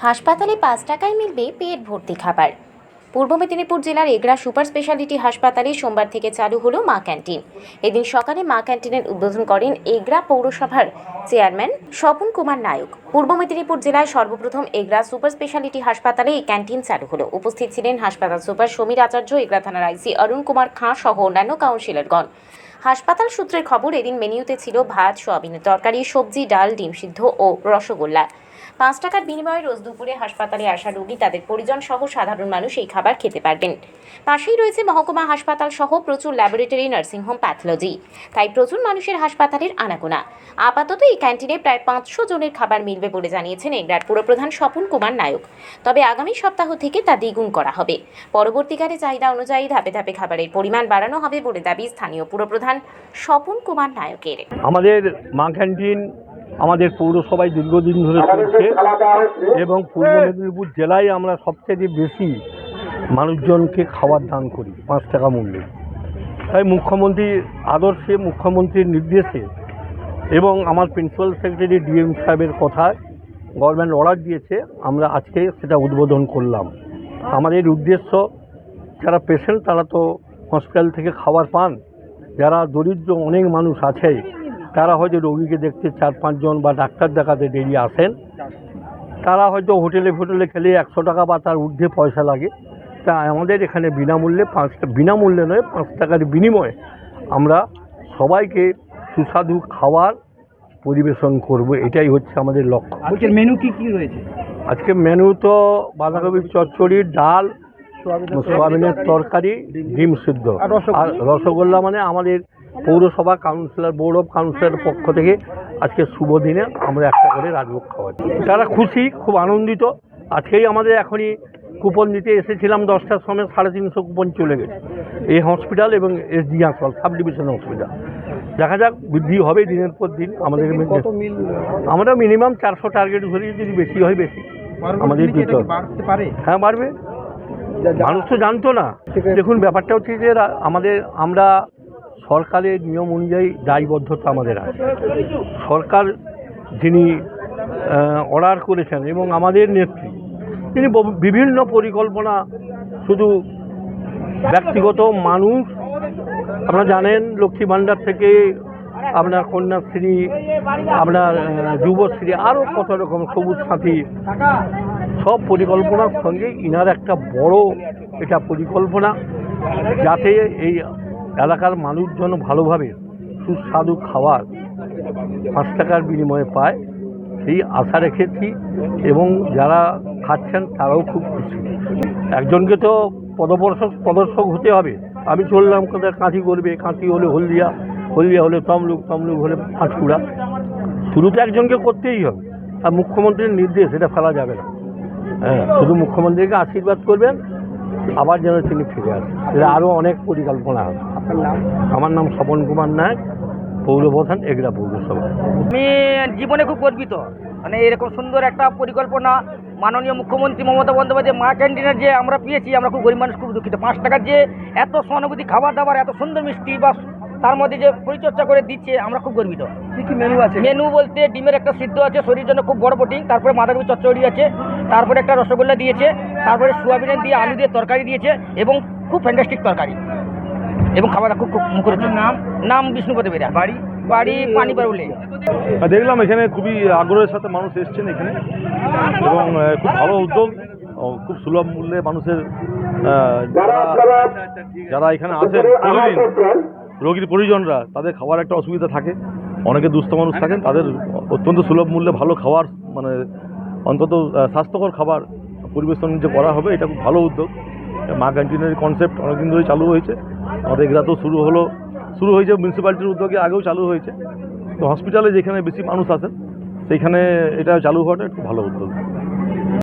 হাসপাতালে 5 টাকায় মিলবে পেট ভর্তি খাবার। পূর্ব মেদিনীপুর জেলার এগরা সুপার স্পেশালিটি হাসপাতালে সোমবার থেকে চালু হলো মা ক্যান্টিন। এদিন সকালে মা ক্যান্টিনের উদ্বোধন করেন এগরা পৌরসভার চেয়ারম্যান স্বপন কুমার নায়ক। পূর্ব মেদিনীপুর জেলায় সর্বপ্রথম এগরা সুপার স্পেশালিটি হাসপাতালে এই ক্যান্টিন চালু হলো। উপস্থিত ছিলেন হাসপাতাল সুপার সমীর আচার্য, এগরা থানার আইসি অরুণ কুমার খাঁ সহ অন্যান্য কাউন্সিলরগণ। হাসপাতাল সূত্রের খবর, এদিন মেনুতে ছিল ভাত, সোয়াবিনের তরকারি, সবজি, ডাল, ডিম সিদ্ধ ও রসগোল্লা। 5 টাকার বিনিময়ে রোজ দুপুরে হাসপাতালে আসা রোগী, তাদের পরিজন সহ সাধারণ মানুষ এই খাবার খেতে পারবেন। পাশেই রয়েছে মহকুমা হাসপাতাল সহ প্রচুর ল্যাবরেটরি, নার্সিংহোম, প্যাথোলজি। তাই প্রচুর মানুষের হাসপাতালের আনাগোনা। আপাতত এই ক্যান্টিনে প্রায় 500 জনের খাবার মিলবে বলে জানিয়েছেন এগরার পুরপ্রধান স্বপন কুমার নায়ক। তবে আগামী সপ্তাহ থেকে তা দ্বিগুণ করা হবে। পরবর্তীকালে চাহিদা অনুযায়ী ধাপে ধাপে খাবারের পরিমাণ বাড়ানো হবে বলে দাবি স্থানীয় পুরপ্রধান স্বপন কুমার নায়কের। আমাদের মা ক্যান্টিন আমাদের পৌরসভায় দীর্ঘদিন ধরে চলছে এবং পূর্ব মেদিনীপুর জেলায় আমরা সবচেয়ে বেশি মানুষজনকে খাবার দান করি 5 টাকা মূল্যে। তাই মুখ্যমন্ত্রীর আদর্শে, মুখ্যমন্ত্রীর নির্দেশে এবং আমার প্রিন্সিপাল সেক্রেটারি ডিএম সাহেবের কথায় গভর্নমেন্ট অর্ডার দিয়েছে, আমরা আজকে সেটা উদ্বোধন করলাম। আমাদের উদ্দেশ্য, যারা পেশেন্ট তারা তো হসপিটাল থেকে খাবার পান, যারা দরিদ্র অনেক মানুষ আছে তারা হয়তো রোগীকে দেখতে 4-5 জন বা ডাক্তার দেখাতে দেরি আসেন, তারা হয়তো হোটেলে খেলে 100 টাকা বা তার ঊর্ধ্বে পয়সা লাগে। তা আমাদের এখানে বিনামূল্যে বিনামূল্যে নয়, 5 টাকার বিনিময়ে আমরা সবাইকে সুস্বাদু খাবার পরিবেশন করব, এটাই হচ্ছে আমাদের লক্ষ্য। আজকের মেনু কি রয়েছে? আজকে মেনু তো বাঁধাকপির চচ্চড়ি, ডাল, সোয়াবিনের তরকারি, ডিম সিদ্ধ আর রসগোল্লা। মানে আমাদের পৌরসভা কাউন্সিলর, বোর্ড অফ কাউন্সিলরের পক্ষ থেকে আজকে শুভ দিনে আমরা একটা করে রাজভোগ খাওয়াচ্ছি। তারা খুশি, খুব আনন্দিত। আজকেই আমাদের এখনই কুপন দিতে এসেছিলাম 10টার সময়, 350 কুপন চলে গেছে এই হসপিটাল এবং এসডি হাসপাতাল, সাব ডিভিশন হসপিটাল। দেখা যাক, বৃদ্ধি হবে দিনের পর দিন। আমাদের আমরা মিনিমাম 400 টার্গেট ধরি, যদি বেশি হয় বেশি আমাদের দিতে হবে। হ্যাঁ, বাড়বে। মানুষ তো জানতো না। দেখুন, ব্যাপারটা হচ্ছে যে আমরা সরকারের নিয়ম অনুযায়ী দায়বদ্ধতা আমাদের আছে। সরকার যিনি অর্ডার করেছেন এবং আমাদের নেত্রী, তিনি বিভিন্ন পরিকল্পনা, শুধু ব্যক্তিগত মানুষ, আপনারা জানেন লক্ষ্মী ভাণ্ডার থেকে আপনার কন্যাশ্রী, আপনার যুবশ্রী, আরও কত রকম সবুজ সাথী, সব পরিকল্পনার সঙ্গে ইনার একটা বড় এটা পরিকল্পনা, যাতে এই এলাকার মানুষজন ভালোভাবে সুস্বাদু খাবার 5 টাকার বিনিময়ে পায়, সেই আশা রেখেছি এবং যারা খাচ্ছেন তারাও খুব খুশি। একজনকে তো পদর্শক হতে হবে। আমি চললাম কোথায়, কাঁথি করবে, কাঁথি হলে হলদিয়া, হলদিয়া হলে তমলুক, তমলুক হলে পাঁশকুড়া, শুরু তো একজনকে করতেই হবে। আর মুখ্যমন্ত্রীর নির্দেশ, এটা ফেলা যাবে না। হ্যাঁ, শুধু মুখ্যমন্ত্রীকে আশীর্বাদ করবেন, আবার যেন তিনি ফিরে আসেন। এটা আরও অনেক পরিকল্পনা হবে। আপনার নাম? আমার নাম স্বপন কুমার নায়ক, পৌরপ্রধান, এগরা পৌরসভা। আমি জীবনে খুব গর্বিত, মানে এরকম সুন্দর একটা পরিকল্পনা মাননীয় মুখ্যমন্ত্রী মমতা বন্দ্যোপাধ্যায় মা ক্যান্টিনের যে আমরা পেয়েছি, আমরা খুব গরিব মানুষ, খুব দুঃখিত। 5 টাকার যে এত সহানুভূতি খাবার দাবার, এত সুন্দর মিষ্টি বা তার মধ্যে যে পরিচর্যা করে দিচ্ছে, আমরা খুব গর্বিত। কি মেনু আছে? মেনু বলতে ডিমের একটা সিদ্ধ আছে, শরীরের জন্য খুব বড় প্রোটিন, তারপরে বাঁধাকপি চচ্চড়ি আছে, তারপরে একটা রসগোল্লা দিয়েছে, তারপরে সোয়াবিনের দিয়ে আলু দিয়ে তরকারি দিয়েছে এবং খুব ফ্যান্টাস্টিক তরকারি এবং খাবারটা খুব মুখরোচক। নাম বিষ্ণুপদ বেরা, বাড়ি পানিপাড়ুলে। দেখলাম এখানে খুবই আগ্রহের সাথে মানুষ এসছেন এখানে এবং খুব ভালো উদ্যোগ, খুব সুলভ মূল্যে মানুষের যারা এখানে আসেন প্রতিদিন, রোগীর পরিজনরা, তাদের খাওয়ার একটা অসুবিধা থাকে, অনেকে দুস্থ মানুষ থাকেন, তাদের অত্যন্ত সুলভ মূল্যে ভালো খাবার, মানে অন্তত স্বাস্থ্যকর খাবার পরিবেশন যে করা হবে, এটা খুব ভালো উদ্যোগ। মা ক্যান্টিনের কনসেপ্ট অনেকদিন ধরেই চালু হয়েছে, আমাদের এগুলাতেও শুরু হয়েছে মিউনিসিপ্যালিটির উদ্যোগে, আগেও চালু হয়েছে। তো হসপিটালে যেখানে বেশি মানুষ আসেন সেইখানে এটা চালু হওয়াটা একটু ভালো উদ্যোগ।